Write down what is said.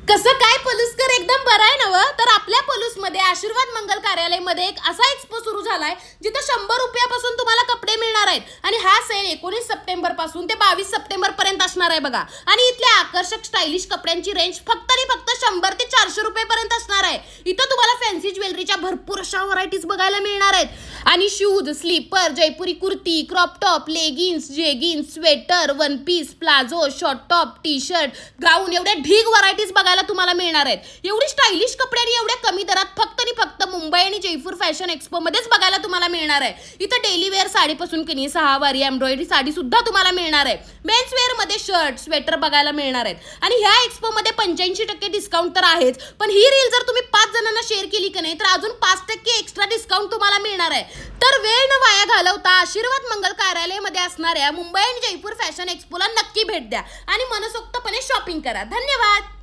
कसं काय पलुसकर एकदम बरं आहे ना व? तर आपल्या पलूसमध्ये आशीर्वाद मंगल कार्यालयमध्ये एक असा एक्सपो सुरू झालाय जिथं 100 रुपयापासून तुम्हाला कपडे मिळणार आहेत आणि हा सेल 19 सप्टेंबर पासून ते 22 सप्टेंबर पर्यंत असणार आहे बघा. आणि इथल्या आकर्षक स्टायलिश कपड्यांची रेंज फक्त आणि फक्त 100 ते 400 रुपयापर्यंत असणार आहे. इथं तुम्हाला फॅन्सी ज्वेलरीच्या भरपूर अशा व्हरायटीज बघायला मिळणार आहेत आणि shoes, slipper, Jaipuri kurti, crop top, leggings, jeggings, sweater, one piece, palazzo, short top, T shirt, gown एवढ्या ढीग व्हरायटीज बघायला तुम्हाला मिळणार आहेत. एवढी स्टायलिश कपडे आणि एवढ्या कमी दरात फक्त आणि फक्त मुंबई आणि जयपूर फॅशन एक्सपो मध्येच बघायला तुम्हाला मिळणार आहे. इथं डेली वेअर साडीपासून किनी 6 वारी एम्ब्रॉयडरी साडी सुद्धा तुम्हाला मिळणार आहे. मेन्स वेअर मध्ये शर्ट, स्वेटर बघायला मिळणार आहेत आणि ह्या एक्सपो मध्ये 85% डिस्काउंट तर आहेच, पण ही रील जर तुम्ही 5 जणांना शेअर केली की नाही तर अजून 5% एक्स्ट्रा डिस्काउंट तुम्हाला मिळणार आहे. तर वेळ न वाया घालवता आशीर्वाद मंगल कार्यालयामध्ये असणाऱ्या मुंबई आणि जयपूर फॅशन एक्सपोला नक्की भेट द्या आणि मनसोक्तपणे शॉपिंग करा. धन्यवाद.